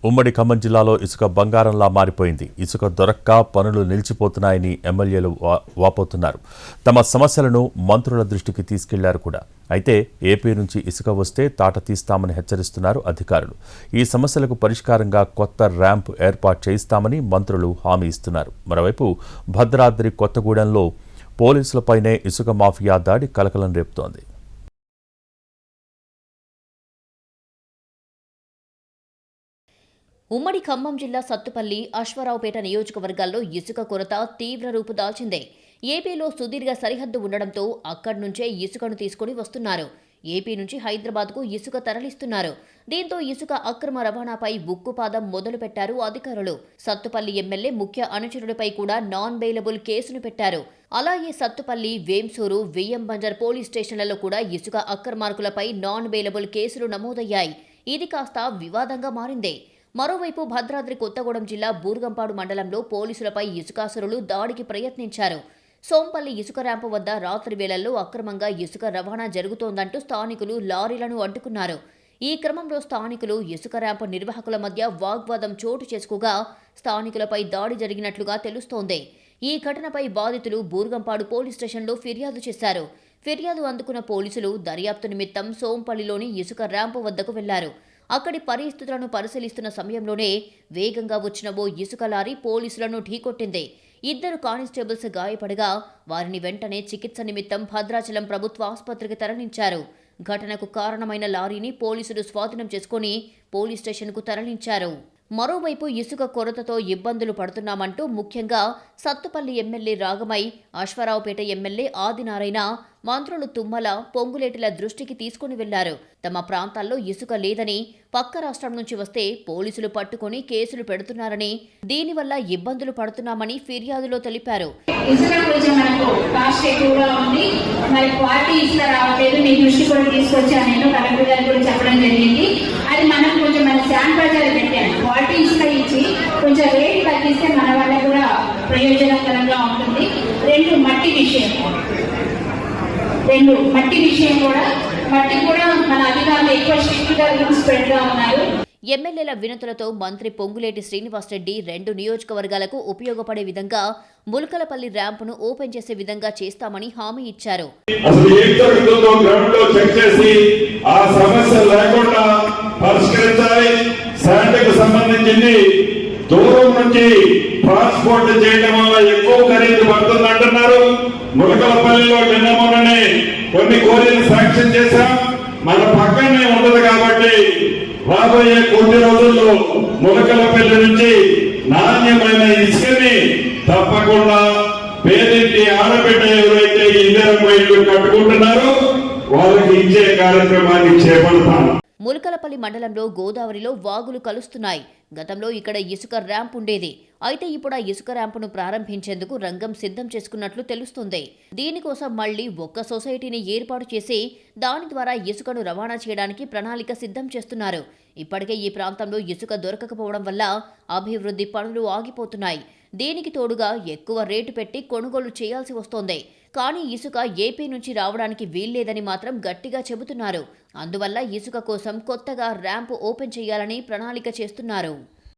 ఉమ్మడి ఖమ్మం జిల్లాలో ఇసుక బంగారంలా మారిపోయింది. ఇసుక దొరక్క పనులు నిలిచిపోతున్నాయని ఎమ్మెల్యేలు వాపోతున్నారు. తమ సమస్యలను మంత్రుల దృష్టికి తీసుకెళ్లారు కూడా. అయితే ఏపీ నుంచి ఇసుక వస్తే తాట తీస్తామని హెచ్చరిస్తున్నారు అధికారులు. ఈ సమస్యలకు పరిష్కారంగా కొత్త ర్యాంప్ ఏర్పాటు చేయిస్తామని మంత్రులు హామీ ఇస్తున్నారు. మరోవైపు భద్రాద్రి కొత్తగూడెంలో పోలీసులపైనే ఇసుక మాఫియా దాడి కలకలం రేపుతోంది. ఉమ్మడి ఖమ్మం జిల్లా సత్తుపల్లి, అశ్వారావుపేట నియోజకవర్గాల్లో ఇసుక కొరత తీవ్ర రూపు దాల్చింది. ఏపీలో సుదీర్ఘ సరిహద్దు ఉండడంతో అక్కడి నుంచే ఇసుకను తీసుకుని వస్తున్నారు. ఏపీ నుంచి హైదరాబాద్కు ఇసుక తరలిస్తున్నారు. దీంతో ఇసుక అక్రమ రవాణాపై ఉక్కుపాదం మొదలుపెట్టారు అధికారులు. సత్తుపల్లి ఎమ్మెల్యే ముఖ్య అనుచరుడిపై కూడా నాన్ బెయిలబుల్ కేసును పెట్టారు. అలాగే సత్తుపల్లి, వేంసూరు, వియ్యం బంజర్ పోలీస్ స్టేషన్లలో కూడా ఇసుక అక్రమార్కులపై నాన్ బెయిలబుల్ కేసులు నమోదయ్యాయి. ఇది కాస్త వివాదంగా మారింది. మరోవైపు భద్రాద్రి కొత్తగూడెం జిల్లా బూర్గంపాడు మండలంలో పోలీసులపై ఇసుకాసురులు దాడికి ప్రయత్నించారు. సోంపల్లి ఇసుక ర్యాంపు వద్ద రాత్రి వేళల్లో అక్రమంగా ఇసుక రవాణా జరుగుతోందంటూ స్థానికులు లారీలను అడ్డుకున్నారు. ఈ క్రమంలో స్థానికులు ఇసుక ర్యాంపు నిర్వాహకుల మధ్య వాగ్వాదం చోటు చేసుకోగా స్థానికులపై దాడి జరిగినట్లుగా తెలుస్తోంది. ఈ ఘటనపై బాధితులు బూర్గంపాడు పోలీస్ స్టేషన్లో ఫిర్యాదు చేశారు. ఫిర్యాదు అందుకున్న పోలీసులు దర్యాప్తు నిమిత్తం సోంపల్లిలోని ఇసుక ర్యాంపు వద్దకు వెళ్లారు. అక్కడి పరిస్థితులను పరిశీలిస్తున్న సమయంలోనే వేగంగా వచ్చిన ఓ ఇసుక లారీ పోలీసులను ఢీకొట్టింది. 2 కానిస్టేబుల్స్ గాయపడగా వారిని వెంటనే చికిత్స నిమిత్తం భద్రాచలం ప్రభుత్వ ఆసుపత్రికి తరలించారు. ఘటనకు కారణమైన లారీని పోలీసులు స్వాధీనం చేసుకుని పోలీస్ స్టేషన్కు తరలించారు. మరోవైపు ఇసుక కొరతతో ఇబ్బందులు పడుతున్నామంటూ ముఖ్యంగా సత్తుపల్లి ఎమ్మెల్యే రాగమై, అశ్వారావుపేట ఎమ్మెల్యే ఆదినారాయణ మంత్రులు తుమ్మల, పొంగులేటిల దృష్టికి తీసుకుని వెళ్లారు. తమ ప్రాంతాల్లో ఇసుక లేదని, పక్క రాష్ట్రం నుంచి వస్తే పోలీసులు పట్టుకుని కేసులు పెడుతున్నారని, దీనివల్ల ఇబ్బందులు పడుతున్నామని ఫిర్యాదులో తెలిపారు. ఇసుక కొంచెం మనకు కాస్ట్ ఎక్కువగా ఉంది, మరి క్వాలిటీ ఇసుక రావట్లేదు, మీ దృష్టి కూడా తీసుకొచ్చాను, నేను కలెక్టర్ గారు కూడా చెప్పడం జరిగింది. అది మనం కొంచెం మన శానిటైజర్ పెట్టాను, క్వాలిటీ ఇసుక ఇచ్చి కొంచెం రేట్ తగ్గిస్తే మన వల్ల కూడా ప్రయోజనకరంగా ఉంటుంది. మట్టి విషయం కూడా మన అధికారులు ఎక్కువ స్ట్రిక్ట్ గా రూల్స్ పెడతా ఉన్నారు. ఎమ్మెల్యేల వినతులతో మంత్రి పొంగులేటి శ్రీనివాసరెడ్డి 2 నియోజకవర్గాలకు ఉపయోగపడే విధంగా ములకలపల్లి ర్యాంపును ఓపెన్ చేసే విధంగా చేస్తామని హామీ ఇచ్చారు. దూరం నుంచి ట్రాన్స్పోర్ట్ చేయడం వల్ల ఎక్కువ ఖరీదు పడుతుంది అంటున్నారు. ములకలపల్లిలో నిన్న మొన్ననే కొన్ని కోరికలు శాంక్షన్ చేశాం. మన పక్కనే ఉండదు కాబట్టి రాబోయే కొద్ది రోజుల్లో ములకలపల్లి నుంచి నాణ్యమైన ఇసుకని తప్పకుండా పేదింటి ఆడబిడ్డ ఎవరైతే ఇందిరమ్మ ఇల్లు కట్టుకుంటున్నారో వాళ్ళకి ఇచ్చే కార్యక్రమాన్ని చేపడతాం. ములకలపల్లి మండలంలో గోదావరిలో వాగులు కలుస్తున్నాయి. గతంలో ఇక్కడ ఇసుక ర్యాంప్ ఉండేది. అయితే ఇప్పుడు ఆ ఇసుక ర్యాంపును ప్రారంభించేందుకు రంగం సిద్ధం చేసుకున్నట్లు తెలుస్తుంది. దీనికోసం మళ్లీ ఒక్క సొసైటీని ఏర్పాటు చేసి దాని ద్వారా ఇసుకను రవాణా చేయడానికి ప్రణాళిక సిద్ధం చేస్తున్నారు. ఇప్పటికే ఈ ప్రాంతంలో ఇసుక దొరకకపోవడం వల్ల అభివృద్ధి పనులు ఆగిపోతున్నాయి. దీనికి తోడుగా ఎక్కువ రేటు పెట్టి కొనుగోలు చేయాల్సి వస్తోంది. కానీ ఇసుక ఏపీ నుంచి రావడానికి వీల్లేదని మాత్రం గట్టిగా చెబుతున్నారు. అందువల్ల ఇసుక కోసం కొత్తగా ర్యాంపు ఓపెన్ చేయాలని ప్రణాళిక చేస్తున్నారు.